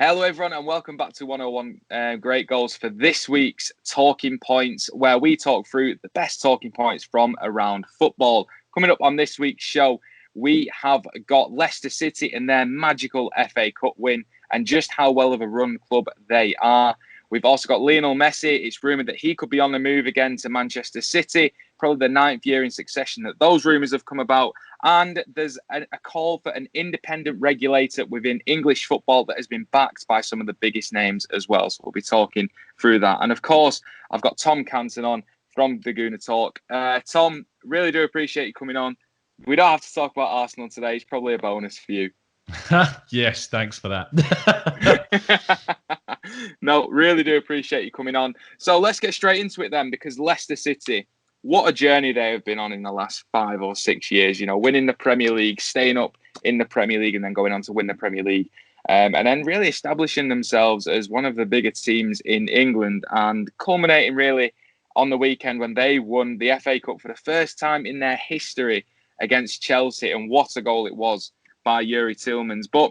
Hello, everyone, and welcome back to 101 Great Goals for this week's Talking Points, where we talk through the best talking points from around football. Coming up on this week's show, we have got Leicester City and their magical FA Cup win and just how well of a run club they are. We've also got Lionel Messi. It's rumoured that he could be on the move again to Manchester City, probably the 9th year in succession that those rumours have come about. And there's a call for an independent regulator within English football that has been backed by some of the biggest names as well. So we'll be talking through that. And of course, I've got Tom Canton on from the Gooner Talk. Tom, really do appreciate you coming on. We don't have to talk about Arsenal today. It's probably a bonus for you. Yes, thanks for that. No, really do appreciate you coming on. So let's get straight into it then, because Leicester City, what a journey they have been on in the last 5 or 6 years, you know, winning the Premier League, staying up in the Premier League and then going on to win the Premier League. And then really establishing themselves as one of the bigger teams in England and culminating really on the weekend when they won the FA Cup for the first time in their history against Chelsea. And what a goal it was by Yuri Tillmans. But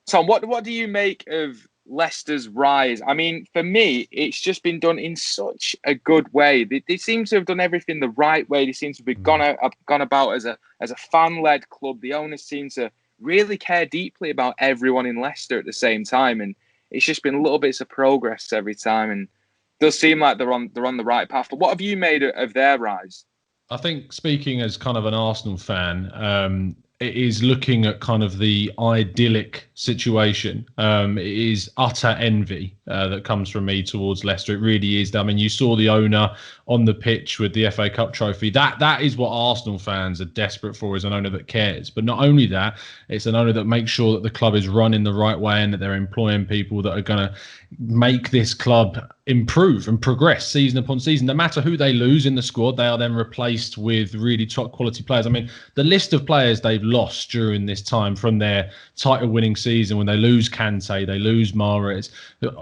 Tom, what do you make of Leicester's rise? I mean, for me, it's just been done in such a good way. They seem to have done everything the right way. They seem to have gone about as a fan-led club. The owners seem to really care deeply about everyone in Leicester at the same time, and it's just been little bits of progress every time. And it does seem like they're on the right path. But what have you made of their rise? I think, speaking as kind of an Arsenal fan, it is looking at kind of the idyllic situation. It is utter envy that comes from me towards Leicester. It really is. I mean, you saw the owner on the pitch with the FA Cup trophy. That is what Arsenal fans are desperate for, is an owner that cares. But not only that, it's an owner that makes sure that the club is run in the right way and that they're employing people that are going to make this club improve and progress season upon season. No matter who they lose in the squad, they are then replaced with really top quality players. I mean, the list of players they've lost during this time from their title winning season, when they lose Kante, they lose Mahrez,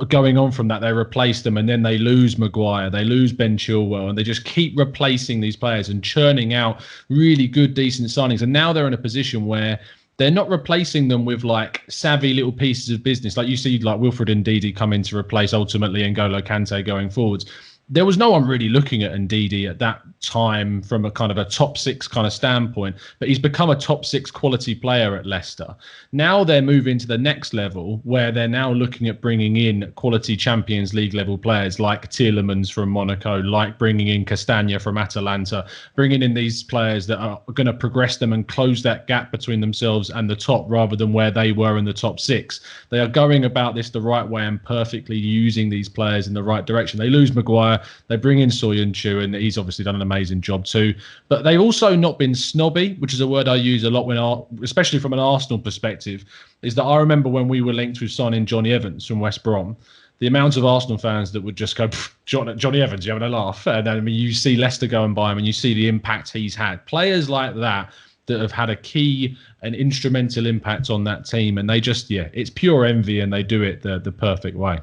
going on from that, they replace them, and then they lose Maguire, they lose Ben Chilwell, and they just keep replacing these players and churning out really good, decent signings. And now they're in a position where they're not replacing them with like savvy little pieces of business. Like you see like Wilfred Ndidi come in to replace ultimately N'Golo Kante going forwards. There was no one really looking at Ndidi at that time from a kind of a top 6 kind of standpoint, but he's become a top 6 quality player at Leicester. Now they're moving to the next level where they're now looking at bringing in quality Champions League level players like Tielemans from Monaco, like bringing in Castagna from Atalanta, bringing in these players that are going to progress them and close that gap between themselves and the top rather than where they were in the top 6. They are going about this the right way and perfectly using these players in the right direction. They lose Maguire. They bring in Soyuncu, and he's obviously done an amazing job too. But they've also not been snobby, which is a word I use a lot especially from an Arsenal perspective, is that I remember when we were linked with signing Johnny Evans from West Brom, the amount of Arsenal fans that would just go, Johnny Evans, you're having a laugh. And then, I mean, you see Leicester go and buy him and you see the impact he's had. Players like that have had a key and instrumental impact on that team. And they just, it's pure envy, and they do it the perfect way.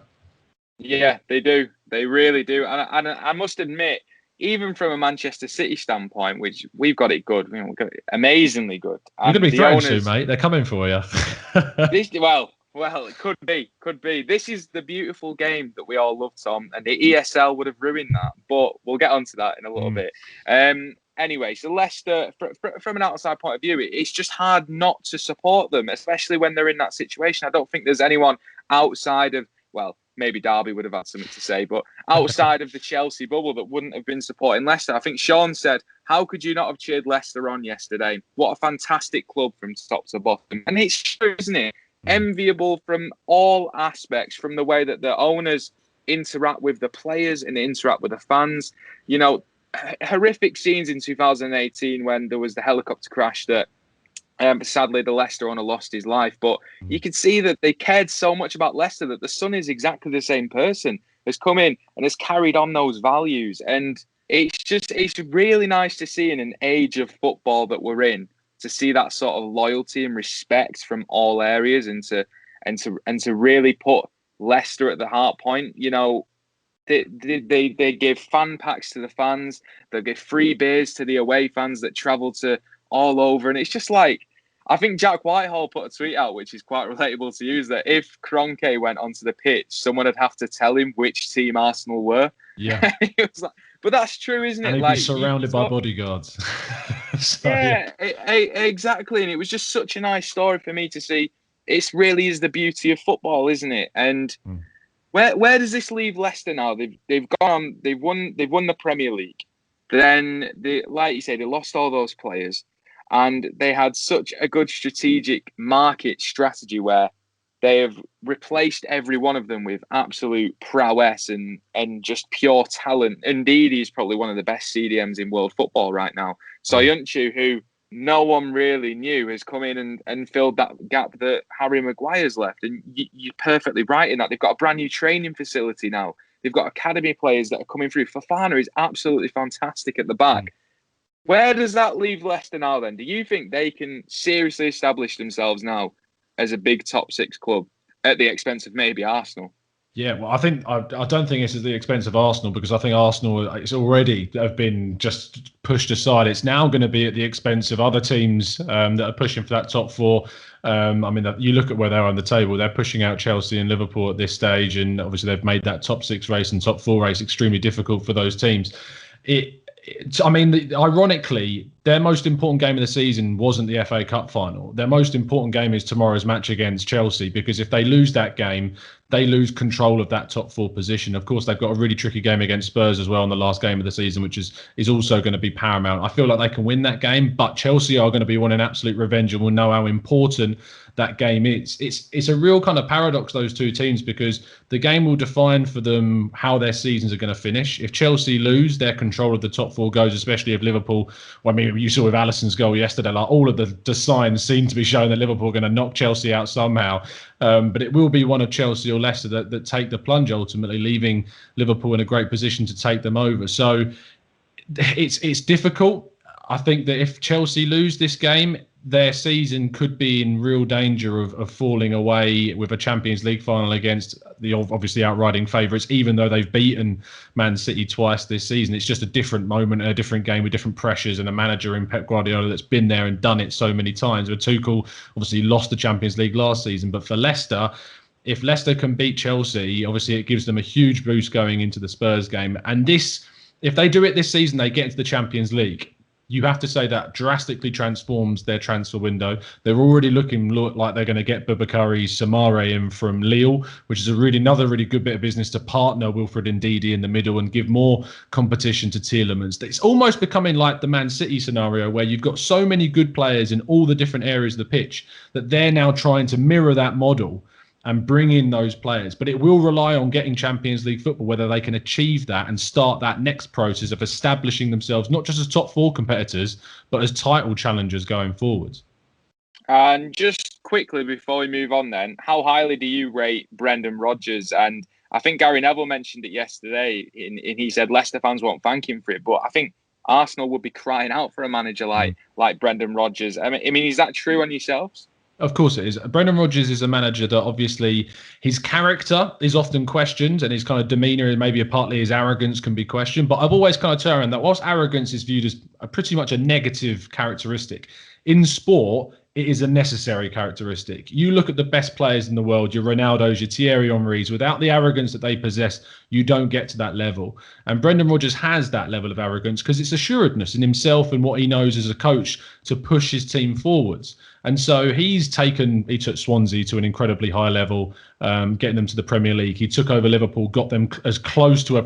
Yeah, they do. They really do. And I must admit, even from a Manchester City standpoint, which we've got it good, we've got it amazingly good. You're going to be threatened to, mate. They're coming for you. Well, it could be. This is the beautiful game that we all love, Tom, and the ESL would have ruined that. But we'll get onto that in a little bit. Anyway, so Leicester, from an outside point of view, it's just hard not to support them, especially when they're in that situation. I don't think there's anyone outside of, well, maybe Derby would have had something to say, but outside of the Chelsea bubble that wouldn't have been supporting Leicester. I think Sean said, how could you not have cheered Leicester on yesterday? What a fantastic club from top to bottom. And it's true, isn't it? Enviable from all aspects, from the way that the owners interact with the players and interact with the fans. You know, horrific scenes in 2018 when there was the helicopter crash that sadly the Leicester owner lost his life, but you could see that they cared so much about Leicester that the son is exactly the same person, has come in and has carried on those values. And it's really nice to see in an age of football that we're in, to see that sort of loyalty and respect from all areas, and to really put Leicester at the heart point. You know, they give fan packs to the fans, they give free beers to the away fans that travel to all over, and it's just like, I think Jack Whitehall put a tweet out, which is quite relatable to you, is that if Kroenke went onto the pitch, someone would have to tell him which team Arsenal were. Yeah. It was like, but that's true, isn't it? And he'd Like be surrounded by bodyguards. Exactly. And it was just such a nice story for me to see. It really is the beauty of football, isn't it? And where does this leave Leicester now? They've gone on, they've won the Premier League. Then like you say, they lost all those players, and they had such a good strategic market strategy where they have replaced every one of them with absolute prowess and just pure talent. Indeed, he's probably one of the best CDMs in world football right now. Soyuncu, who no one really knew, has come in and filled that gap that Harry Maguire's left. And you're perfectly right in that. They've got a brand new training facility now. They've got academy players that are coming through. Fofana is absolutely fantastic at the back. Where does that leave Leicester now then? Do you think they can seriously establish themselves now as a big top six club at the expense of maybe Arsenal? Yeah, well, I don't think it's at the expense of Arsenal, because I think Arsenal, it's already have been just pushed aside. It's now going to be at the expense of other teams that are pushing for that top four. I mean, you look at where they're on the table, they're pushing out Chelsea and Liverpool at this stage, and obviously they've made that top six race and top four race extremely difficult for those teams. Ironically, their most important game of the season wasn't the FA Cup final. Their most important game is tomorrow's match against Chelsea, because if they lose that game, they lose control of that top four position. Of course, they've got a really tricky game against Spurs as well in the last game of the season, which is also going to be paramount. I feel like they can win that game, but Chelsea are going to be wanting absolute revenge and will know how important that game is. It's a real kind of paradox, those two teams, because the game will define for them how their seasons are going to finish. If Chelsea lose, their control of the top four goes, especially if Liverpool, well, I mean, you saw with Alisson's goal yesterday, like all of the signs seem to be showing that Liverpool are going to knock Chelsea out somehow. But it will be one of Chelsea or Leicester that take the plunge, ultimately leaving Liverpool in a great position to take them over. So it's difficult. I think that if Chelsea lose this game, their season could be in real danger of falling away with a Champions League final against the obviously outriding favourites, even though they've beaten Man City twice this season. It's just a different moment, a different game with different pressures, and a manager in Pep Guardiola that's been there and done it so many times. But Tuchel obviously lost the Champions League last season. But for Leicester, if Leicester can beat Chelsea, obviously it gives them a huge boost going into the Spurs game. And if they do it this season, they get into the Champions League. You have to say that drastically transforms their transfer window. They're already looking like they're going to get Boubakary Soumaré in from Lille, which is another really good bit of business to partner Wilfred Ndidi in the middle and give more competition to Tielemans. It's almost becoming like the Man City scenario, where you've got so many good players in all the different areas of the pitch that they're now trying to mirror that model and bring in those players. But it will rely on getting Champions League football, whether they can achieve that and start that next process of establishing themselves, not just as top four competitors, but as title challengers going forwards. And just quickly before we move on then, how highly do you rate Brendan Rodgers? And I think Gary Neville mentioned it yesterday, and he said Leicester fans won't thank him for it, but I think Arsenal would be crying out for a manager like Brendan Rodgers. I mean, is that true on yourselves? Of course it is. Brendan Rodgers is a manager that obviously his character is often questioned, and his kind of demeanour and maybe partly his arrogance can be questioned. But I've always kind of turned around that whilst arrogance is viewed as pretty much a negative characteristic, in sport, it is a necessary characteristic. You look at the best players in the world, your Ronaldos, your Thierry Henrys, without the arrogance that they possess, you don't get to that level. And Brendan Rodgers has that level of arrogance because it's assuredness in himself and what he knows as a coach to push his team forwards. And so he took Swansea to an incredibly high level, getting them to the Premier League. He took over Liverpool, got them as close to a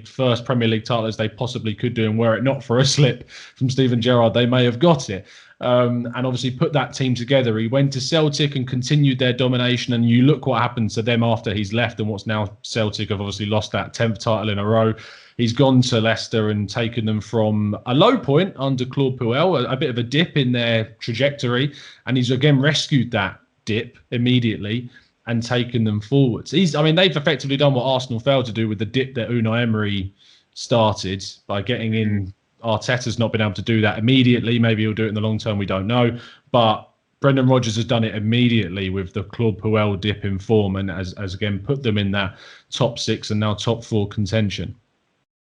first Premier League title as they possibly could do. And were it not for a slip from Steven Gerrard, they may have got it. And obviously put that team together. He went to Celtic and continued their domination. And you look what happened to them after he's left, and what's now Celtic have obviously lost that 10th title in a row. He's gone to Leicester and taken them from a low point under Claude Puel, a bit of a dip in their trajectory. And he's again rescued that dip immediately and taken them forwards. They've effectively done what Arsenal failed to do with the dip that Unai Emery started by getting in. Arteta's not been able to do that immediately. Maybe he'll do it in the long term. We don't know. But Brendan Rodgers has done it immediately with the Claude Puel dip in form, and as again put them in that top 6 and now top 4 contention.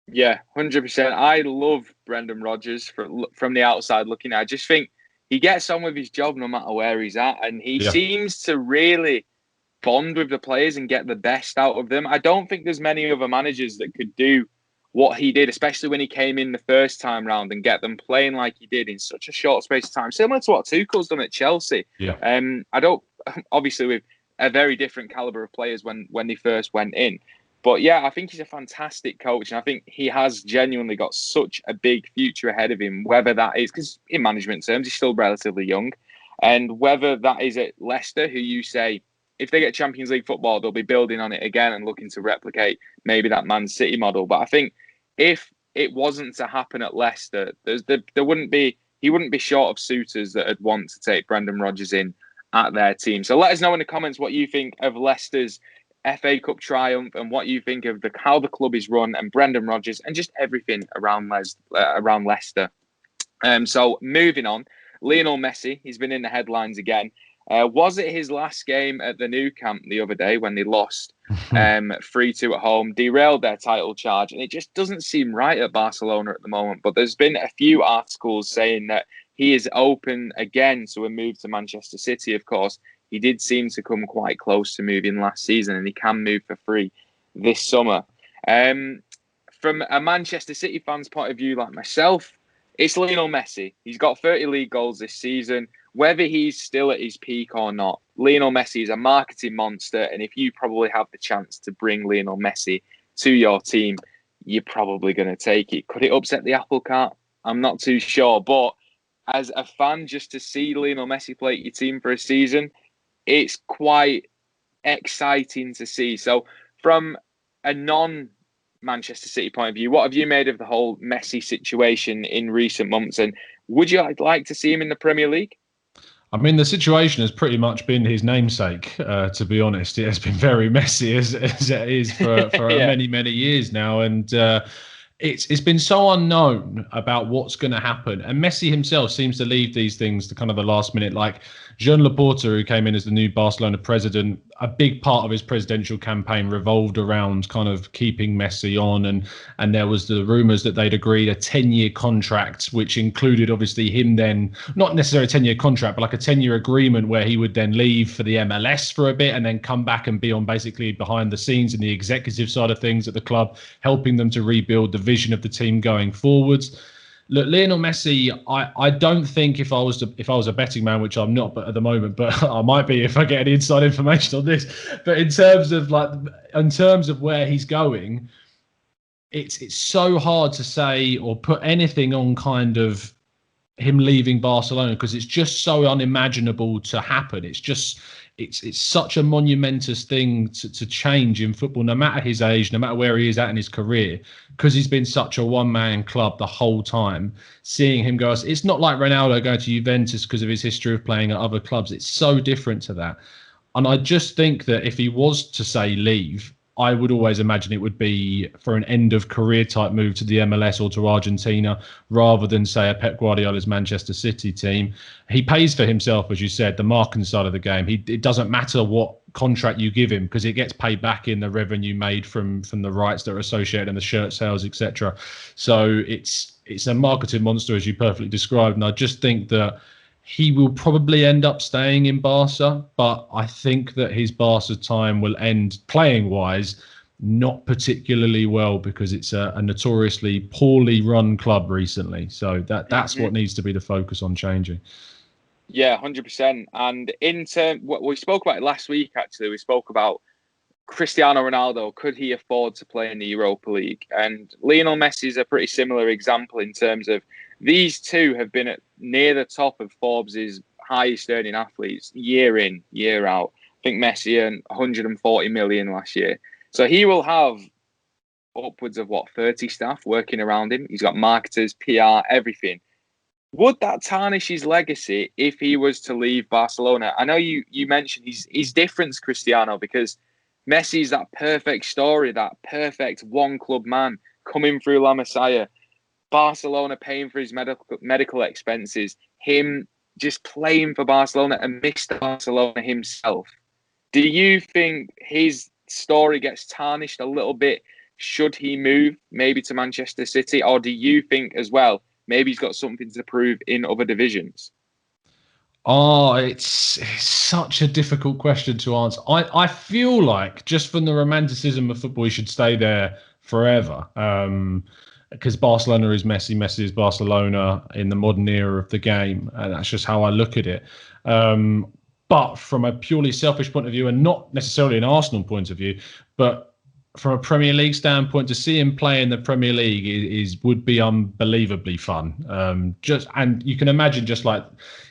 Yeah, 100%. I love Brendan Rodgers from the outside looking. I just think he gets on with his job no matter where he's at, and he seems to really bond with the players and get the best out of them. I don't think there's many other managers that could do what he did, especially when he came in the first time round and get them playing like he did in such a short space of time, similar to what Tuchel's done at Chelsea. I don't, obviously with a very different caliber of players when they first went in. But yeah, I think he's a fantastic coach, and I think he has genuinely got such a big future ahead of him, whether that is, because in management terms, he's still relatively young, and whether that is at Leicester, who you say, if they get Champions League football, they'll be building on it again and looking to replicate maybe that Man City model. But I think if it wasn't to happen at Leicester, there wouldn't be, he wouldn't be short of suitors that would want to take Brendan Rodgers in at their team. So let us know in the comments what you think of Leicester's FA Cup triumph and what you think of how the club is run and Brendan Rodgers and just everything around Leicester. So moving on, Lionel Messi, he's been in the headlines again. Was it his last game at the Nou Camp the other day when they lost 3-2 at home, derailed their title charge? And it just doesn't seem right at Barcelona at the moment. But there's been a few articles saying that he is open again to a move to Manchester City, of course. He did seem to come quite close to moving last season, and he can move for free this summer. From a Manchester City fan's point of view, like myself, it's Lionel Messi. He's got 30 league goals this season. Whether he's still at his peak or not, Lionel Messi is a marketing monster, and if you probably have the chance to bring Lionel Messi to your team, you're probably going to take it. Could it upset the apple cart? I'm not too sure, but as a fan, just to see Lionel Messi play at your team for a season, it's quite exciting to see. So from a non-Manchester City point of view, what have you made of the whole Messi situation in recent months? And would you like to see him in the Premier League? I mean, the situation has pretty much been his namesake, to be honest. It has been very messy as it is for many, many years now. And it's been so unknown about what's going to happen. And Messi himself seems to leave these things to kind of the last minute. Like Jean Laporta, who came in as the new Barcelona president, a big part of his presidential campaign revolved around kind of keeping Messi on. And there was the rumours that they'd agreed a 10-year contract, which included obviously him then, not necessarily a 10-year contract, but like a 10-year agreement where he would then leave for the MLS for a bit and then come back and be on basically behind the scenes and the executive side of things at the club, helping them to rebuild the vision of the team going forwards. Look, Lionel Messi, I don't think if I was a betting man, which I'm not, but at the moment, but I might be if I get any inside information on this. But in terms of where he's going, it's so hard to say or put anything on kind of him leaving Barcelona because it's just so unimaginable to happen. It's such a monumentous thing to change in football, no matter his age, no matter where he is at in his career, because he's been such a one-man club the whole time. Seeing him go, it's not like Ronaldo going to Juventus because of his history of playing at other clubs. It's so different to that. And I just think that if he was to say leave, I would always imagine it would be for an end of career type move to the MLS or to Argentina, rather than say a Pep Guardiola's Manchester City team. He pays for himself, as you said, the marketing side of the game. It doesn't matter what contract you give him because it gets paid back in the revenue made from the rights that are associated and the shirt sales, etc. So it's a marketing monster, as you perfectly described. And I just think that he will probably end up staying in Barca, but I think that his Barca time will end playing-wise not particularly well because it's a notoriously poorly run club recently. So that's what needs to be the focus on changing. Yeah, 100%. And in terms, what we spoke about it last week, actually, we spoke about Cristiano Ronaldo. Could he afford to play in the Europa League? And Lionel Messi is a pretty similar example in terms of these two have been near the top of Forbes' highest earning athletes year in, year out. I think Messi earned 140 million last year. So he will have upwards of 30 staff working around him. He's got marketers, PR, everything. Would that tarnish his legacy if he was to leave Barcelona? I know you mentioned he's different to Cristiano because Messi's that perfect story, that perfect one-club man coming through La Masia, Barcelona paying for his medical expenses, him just playing for Barcelona and Mr. Barcelona himself. Do you think his story gets tarnished a little bit should he move maybe to Manchester City? Or do you think as well, maybe he's got something to prove in other divisions? Oh, it's such a difficult question to answer. I feel like just from the romanticism of football, he should stay there forever. Because Barcelona is Messi, Messi is Barcelona in the modern era of the game, and that's just how I look at it. But from a purely selfish point of view, and not necessarily an Arsenal point of view, but from a Premier League standpoint, to see him play in the Premier League would be unbelievably fun. And you can imagine just like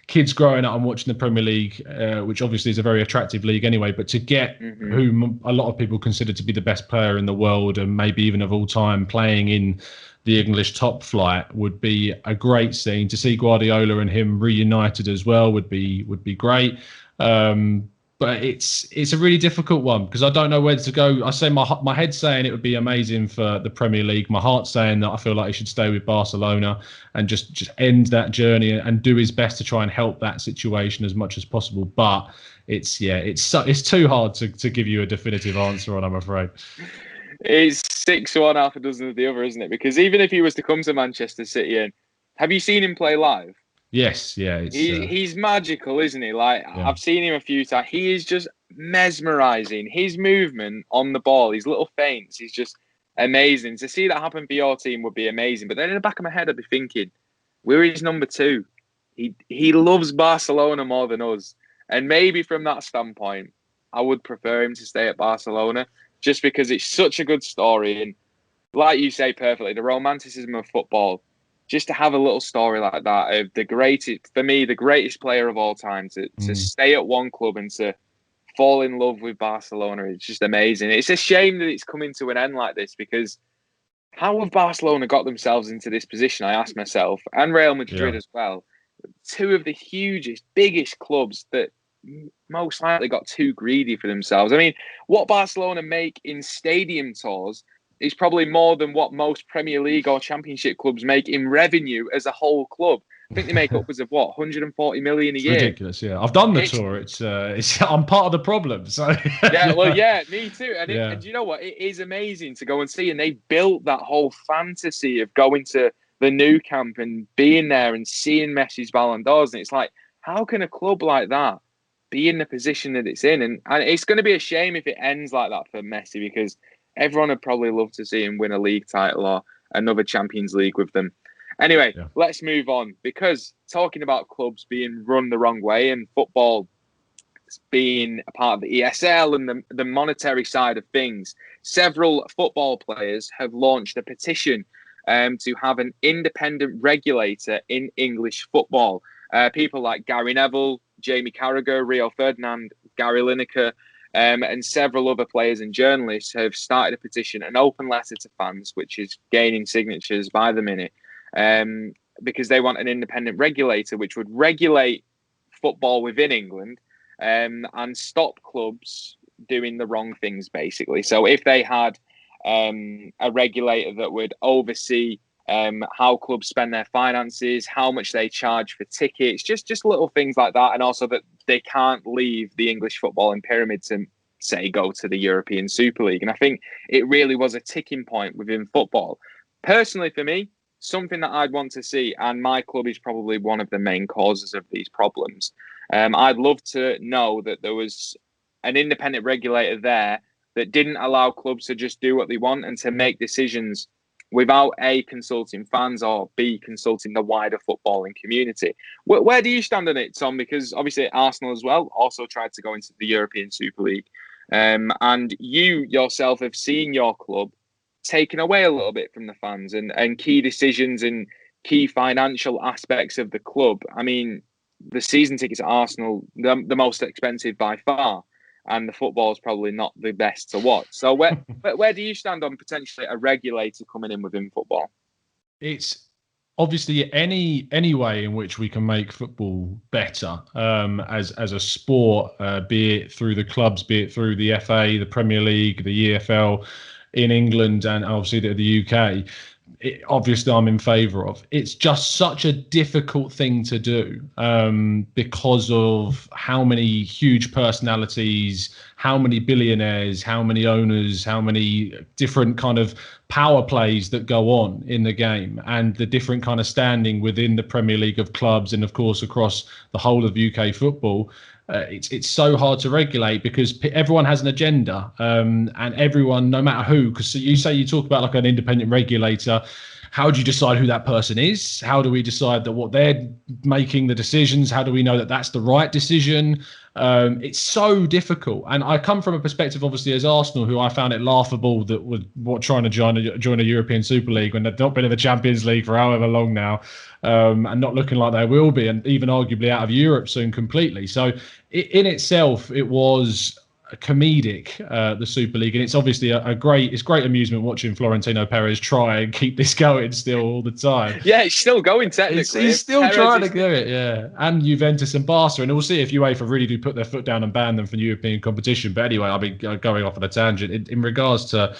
kids growing up and watching the Premier League, which obviously is a very attractive league anyway, but to get whom a lot of people consider to be the best player in the world and maybe even of all time playing in the English top flight would be a great scene. To see Guardiola and him reunited as well would be great. But it's a really difficult one because I don't know where to go. I say my head's saying it would be amazing for the Premier League. My heart's saying that I feel like he should stay with Barcelona and just end that journey and do his best to try and help that situation as much as possible. But it's too hard to give you a definitive answer on, I'm afraid. It's 6-1, half a dozen of the other, isn't it? Because even if he was to come to Manchester City, and have you seen him play live? Yes, yeah. He's magical, isn't he? Like, yeah. I've seen him a few times. He is just mesmerising. His movement on the ball, his little feints, he's just amazing. To see that happen for your team would be amazing. But then in the back of my head, I'd be thinking, we're his number 2. He loves Barcelona more than us. And maybe from that standpoint, I would prefer him to stay at Barcelona just because it's such a good story. And like you say perfectly, the romanticism of football, just to have a little story like that of the greatest player of all time to stay at one club and to fall in love with Barcelona, it's just amazing. It's a shame that it's coming to an end like this because how have Barcelona got themselves into this position, I ask myself, and Real Madrid as well. 2 of the hugest, biggest clubs that most likely got too greedy for themselves. I mean, what Barcelona make in stadium tours is probably more than what most Premier League or Championship clubs make in revenue as a whole club. I think they make upwards of 140 million a year. Ridiculous, yeah. I've done the tour. It's I'm part of the problem. So me too. And you know what? It is amazing to go and see. And they built that whole fantasy of going to the Nou Camp and being there and seeing Messi's Ballon d'Ors. And it's like, how can a club like that be in the position that it's in? And it's going to be a shame if it ends like that for Messi because everyone would probably love to see him win a league title or another Champions League with them. Anyway, Let's move on because talking about clubs being run the wrong way and football being a part of the ESL and the monetary side of things, several football players have launched a petition to have an independent regulator in English football. People like Gary Neville, Jamie Carragher, Rio Ferdinand, Gary Lineker, and several other players and journalists have started a petition, an open letter to fans, which is gaining signatures by the minute, because they want an independent regulator which would regulate football within England and stop clubs doing the wrong things, basically. So if they had a regulator that would oversee how clubs spend their finances, how much they charge for tickets, just little things like that. And also that they can't leave the English footballing pyramid to, say, go to the European Super League. And I think it really was a ticking point within football. Personally, for me, something that I'd want to see, and my club is probably one of the main causes of these problems. I'd love to know that there was an independent regulator there that didn't allow clubs to just do what they want and to make decisions without A, consulting fans, or B, consulting the wider footballing community. Where do you stand on it, Tom? Because obviously Arsenal as well also tried to go into the European Super League. And you yourself have seen your club taken away a little bit from the fans and key decisions and key financial aspects of the club. I mean, the season tickets at Arsenal, the most expensive by far. And the football is probably not the best to watch. So where do you stand on potentially a regulator coming in within football? It's obviously any way in which we can make football better as a sport, be it through the clubs, be it through the FA, the Premier League, the EFL in England, and obviously the UK. obviously I'm in favour of. It's just such a difficult thing to do because of how many huge personalities, how many billionaires, how many owners, how many different kind of power plays that go on in the game, and the different kind of standing within the Premier League of clubs and, of course, across the whole of UK football. It's so hard to regulate because everyone has an agenda, and everyone, no matter who, because you talk about like an independent regulator. How do you decide who that person is? How do we decide that what they're making the decisions? How do we know that that's the right decision? It's so difficult. And I come from a perspective, obviously, as Arsenal, who I found it laughable that were trying to join a European Super League when they've not been in the Champions League for however long now, and not looking like they will be, and even arguably out of Europe soon completely. So in itself, it was comedic, the Super League, and it's obviously it's great amusement watching Florentino Perez try and keep this going still all the time. Yeah, it's still going technically. He's still trying to do it, yeah. And Juventus and Barca, and we'll see if UEFA really do put their foot down and ban them from European competition. But anyway, I'll be going off on a tangent in regards to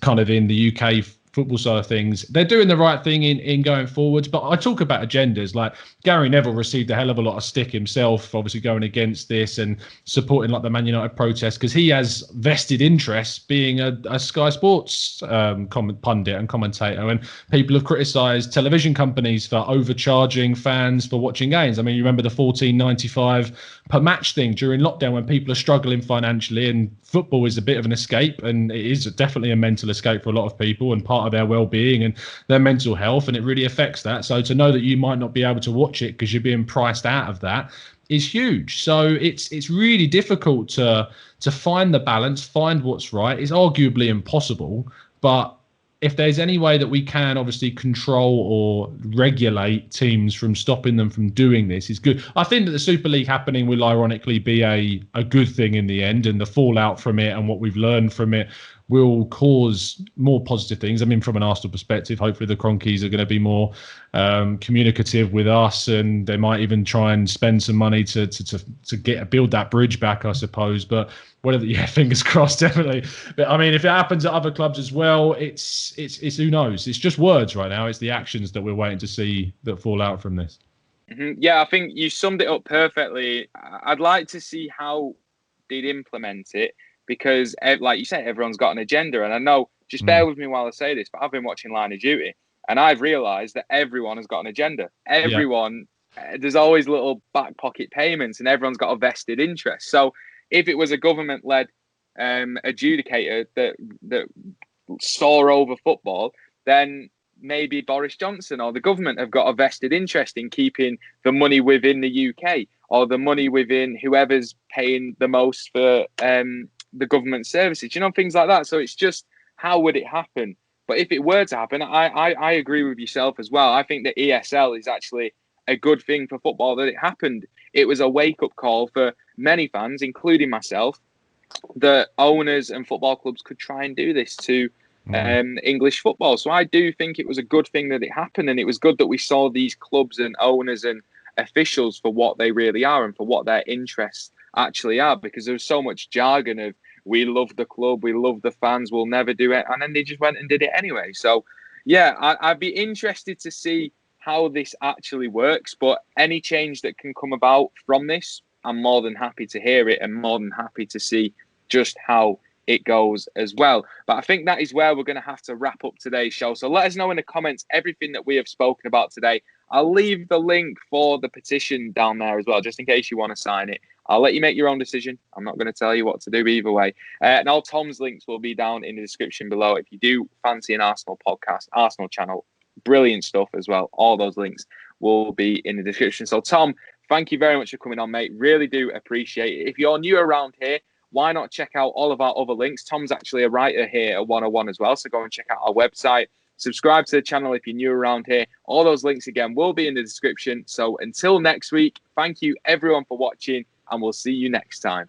kind of in the UK football side of things. They're doing the right thing in going forwards, but I talk about agendas. Like Gary Neville received a hell of a lot of stick himself, obviously going against this and supporting like the Man United protest, because he has vested interests being a Sky Sports pundit and commentator, and people have criticised television companies for overcharging fans for watching games. I mean, you remember the $14.95 per match thing during lockdown when people are struggling financially, and football is a bit of an escape, and it is definitely a mental escape for a lot of people and part of their well-being and their mental health, and it really affects that. So to know that you might not be able to watch it because you're being priced out of that is huge. So it's really difficult to find the balance, find what's right. It's arguably impossible, but if there's any way that we can obviously control or regulate teams from stopping them from doing this, is good. I think that the Super League happening will ironically be a good thing in the end, and the fallout from it and what we've learned from it will cause more positive things. I mean, from an Arsenal perspective, hopefully the Cronkies are going to be more communicative with us, and they might even try and spend some money to build that bridge back, I suppose. But whatever, yeah, fingers crossed, definitely. But I mean, if it happens at other clubs as well, it's who knows? It's just words right now. It's the actions that we're waiting to see that fall out from this. Mm-hmm. Yeah, I think you summed it up perfectly. I'd like to see how they'd implement it, because, like you said, everyone's got an agenda. And I know, just bear with me while I say this, but I've been watching Line of Duty, and I've realised that everyone has got an agenda. Everyone, there's always little back pocket payments, and everyone's got a vested interest. So if it was a government-led adjudicator that saw over football, then maybe Boris Johnson or the government have got a vested interest in keeping the money within the UK, or the money within whoever's paying the most for the government services, things like that. So it's just, how would it happen? But if it were to happen, I agree with yourself as well. I think that ESL is actually a good thing for football that it happened. It was a wake-up call for many fans, including myself, that owners and football clubs could try and do this to English football. So I do think it was a good thing that it happened, and it was good that we saw these clubs and owners and officials for what they really are and for what their interests actually are, because there was so much jargon of, we love the club, we love the fans, we'll never do it, and then they just went and did it anyway. So yeah, I'd be interested to see how this actually works, but any change that can come about from this, I'm more than happy to hear it, and more than happy to see just how it goes as well. But I think that is where we're going to have to wrap up today's show. So let us know in the comments everything that we have spoken about today. I'll leave the link for the petition down there as well, just in case you want to sign it. I'll let you make your own decision. I'm not going to tell you what to do either way. And all Tom's links will be down in the description below. If you do fancy an Arsenal podcast, Arsenal channel, brilliant stuff as well. All those links will be in the description. So Tom, thank you very much for coming on, mate. Really do appreciate it. If you're new around here, why not check out all of our other links? Tom's actually a writer here at 101 as well, so go and check out our website. Subscribe to the channel if you're new around here. All those links, again, will be in the description. So until next week, thank you everyone for watching, and we'll see you next time.